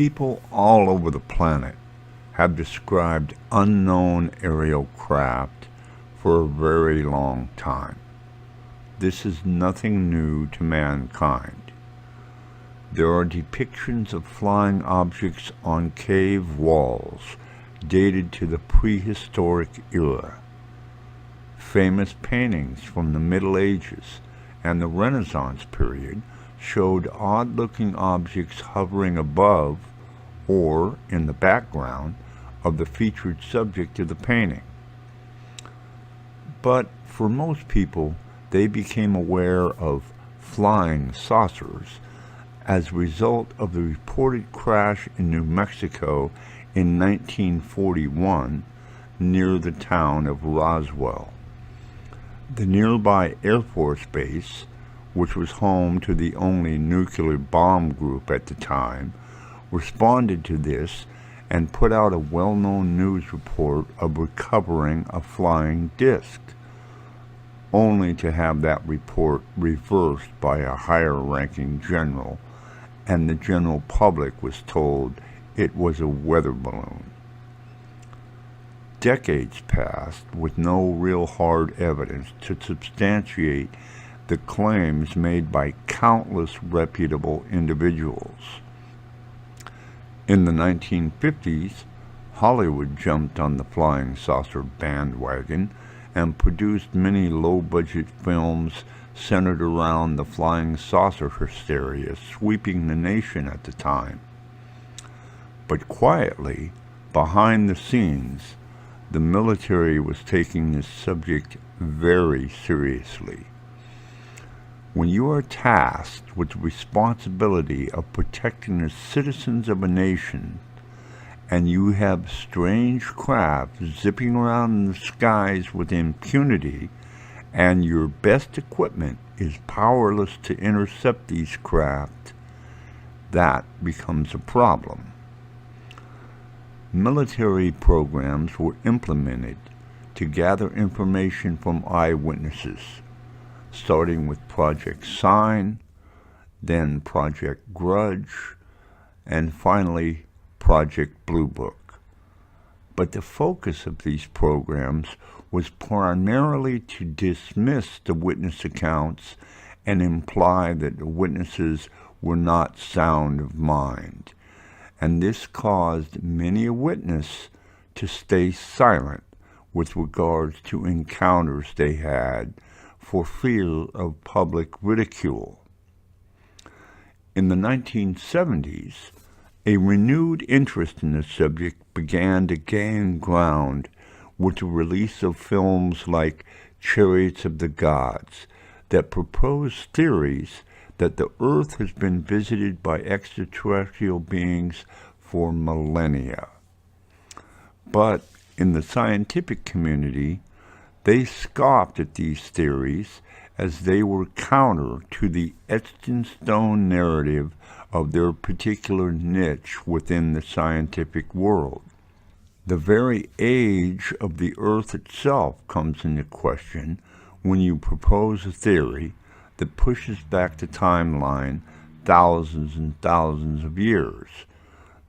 People all over the planet have described unknown aerial craft for a very long time. This is nothing new to mankind. There are depictions of flying objects on cave walls dated to the prehistoric era. Famous paintings from the Middle Ages and the Renaissance period showed odd-looking objects hovering above or in the background of the featured subject of the painting. But for most people, they became aware of flying saucers as a result of the reported crash in New Mexico in 1941 near the town of Roswell. The nearby Air Force Base, which was home to the only nuclear bomb group at the time, responded to this and put out a well-known news report of recovering a flying disc, only to have that report reversed by a higher-ranking general, and the general public was told it was a weather balloon. Decades passed with no real hard evidence to substantiate the claims made by countless reputable individuals. In the 1950s, Hollywood jumped on the flying saucer bandwagon and produced many low-budget films centered around the flying saucer hysteria sweeping the nation at the time. But quietly, behind the scenes, the military was taking this subject very seriously. When you are tasked with the responsibility of protecting the citizens of a nation, and you have strange craft zipping around in the skies with impunity, and your best equipment is powerless to intercept these craft, that becomes a problem. Military programs were implemented to gather information from eyewitnesses, starting with Project Sign, then Project Grudge, and finally Project Blue Book. But the focus of these programs was primarily to dismiss the witness accounts and imply that the witnesses were not sound of mind, and this caused many a witness to stay silent with regards to encounters they had for fear of public ridicule. In the 1970s, a renewed interest in the subject began to gain ground with the release of films like Chariots of the Gods that propose theories that the Earth has been visited by extraterrestrial beings for millennia. But in the scientific community, they scoffed at these theories as they were counter to the etched-in-stone narrative of their particular niche within the scientific world. The very age of the Earth itself comes into question when you propose a theory that pushes back the timeline thousands and thousands of years.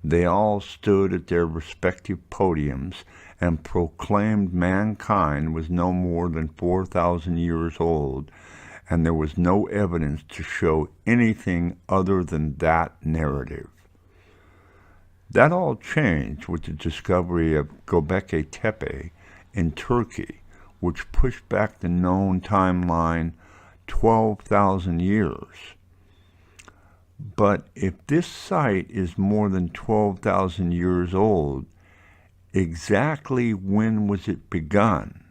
They all stood at their respective podiums and proclaimed mankind was no more than 4,000 years old, and there was no evidence to show anything other than that narrative. That all changed with the discovery of Göbekli Tepe in Turkey, which pushed back the known timeline 12,000 years. But if this site is more than 12,000 years old, exactly when was it begun?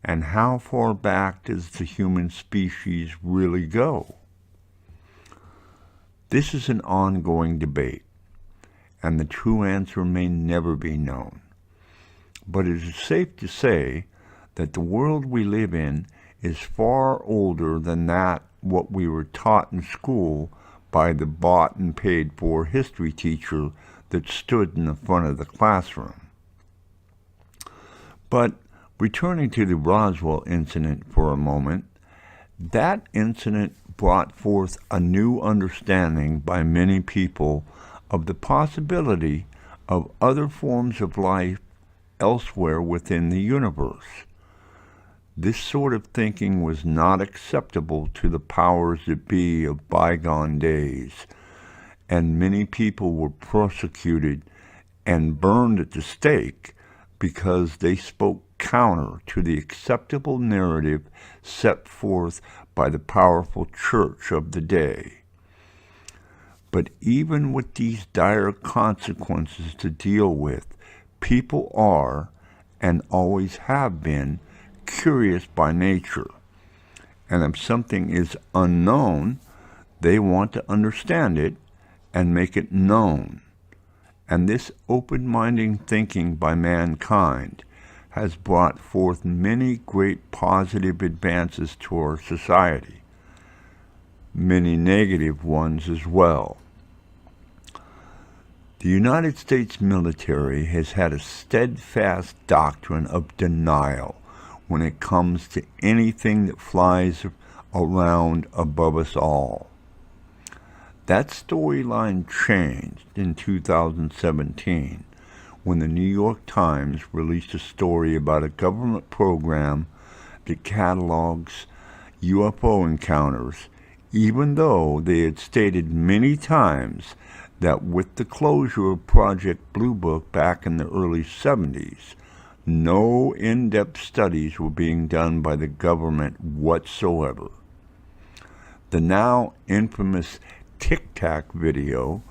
And how far back does the human species really go? This is an ongoing debate, and the true answer may never be known. But it is safe to say that the world we live in is far older than that what we were taught in school by the bought and paid for history teacher that stood in the front of the classroom. But returning to the Roswell incident for a moment, that incident brought forth a new understanding by many people of the possibility of other forms of life elsewhere within the universe. This sort of thinking was not acceptable to the powers that be of bygone days, and many people were persecuted and burned at the stake because they spoke counter to the acceptable narrative set forth by the powerful church of the day. But even with these dire consequences to deal with, people are, and always have been, curious by nature. And if something is unknown, they want to understand it and make it known. And this open-minded thinking by mankind has brought forth many great positive advances to our society, many negative ones as well. The United States military has had a steadfast doctrine of denial when it comes to anything that flies around above us all. That storyline changed in 2017 when the New York Times released a story about a government program that catalogs UFO encounters, even though they had stated many times that with the closure of Project Blue Book back in the early 70s, no in-depth studies were being done by the government whatsoever. The now infamous Tic Tac video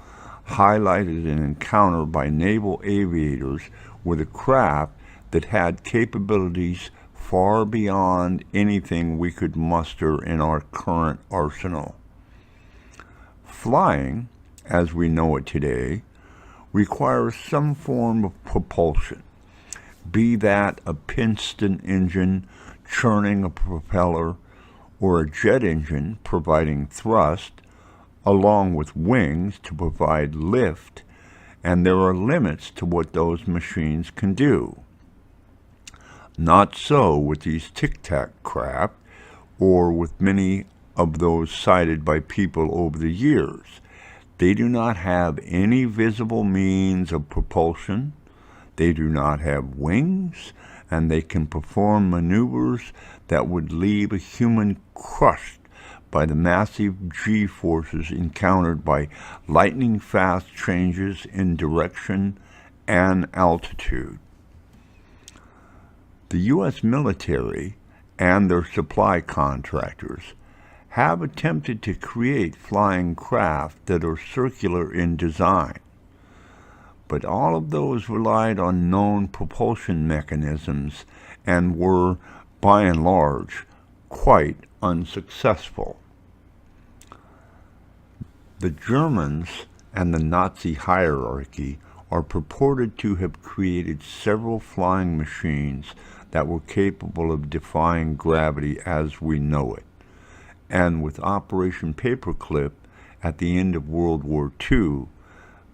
highlighted an encounter by naval aviators with a craft that had capabilities far beyond anything we could muster in our current arsenal. Flying, as we know it today, requires some form of propulsion, be that a piston engine churning a propeller or a jet engine providing thrust, along with wings to provide lift, and there are limits to what those machines can do. Not so with these Tic Tac craft, or with many of those cited by people over the years. They do not have any visible means of propulsion, they do not have wings, and they can perform maneuvers that would leave a human crushed by the massive G-forces encountered by lightning-fast changes in direction and altitude. The U.S. military and their supply contractors have attempted to create flying craft that are circular in design, but all of those relied on known propulsion mechanisms and were, by and large, quite unsuccessful. The Germans and the Nazi hierarchy are purported to have created several flying machines that were capable of defying gravity as we know it. And with Operation Paperclip at the end of World War II,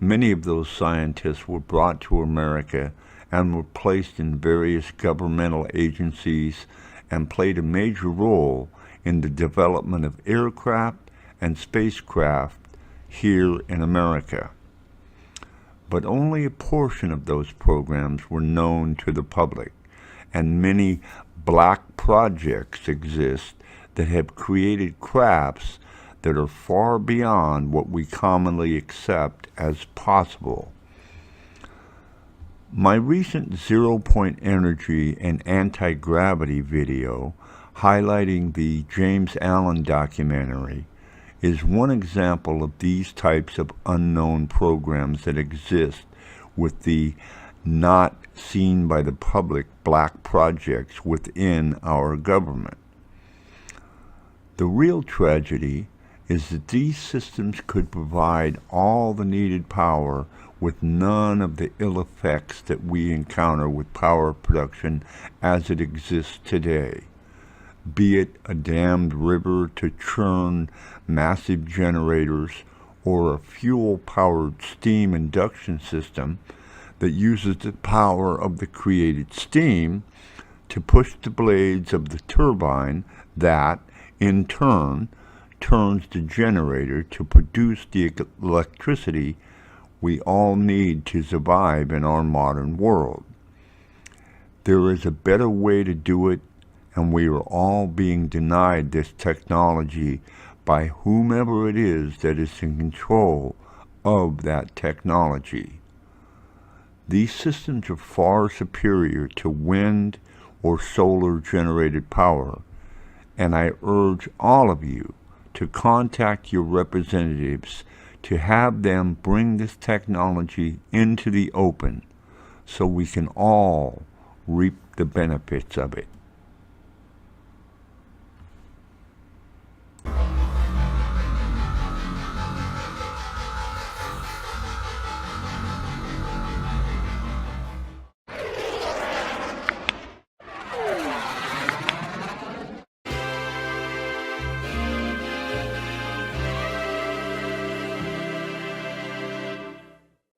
many of those scientists were brought to America and were placed in various governmental agencies and played a major role in the development of aircraft and spacecraft here in America. But only a portion of those programs were known to the public, and many black projects exist that have created crafts that are far beyond what we commonly accept as possible. My recent zero-point energy and anti-gravity video highlighting the James Allen documentary is one example of these types of unknown programs that exist with the not seen by the public black projects within our government. The real tragedy is that these systems could provide all the needed power with none of the ill effects that we encounter with power production as it exists today, be it a dammed river to churn massive generators or a fuel-powered steam induction system that uses the power of the created steam to push the blades of the turbine that, in turn, turns the generator to produce the electricity we all need to survive in our modern world. There is a better way to do it, and we are all being denied this technology by whomever it is that is in control of that technology. These systems are far superior to wind or solar generated power, and I urge all of you to contact your representatives to have them bring this technology into the open so we can all reap the benefits of it.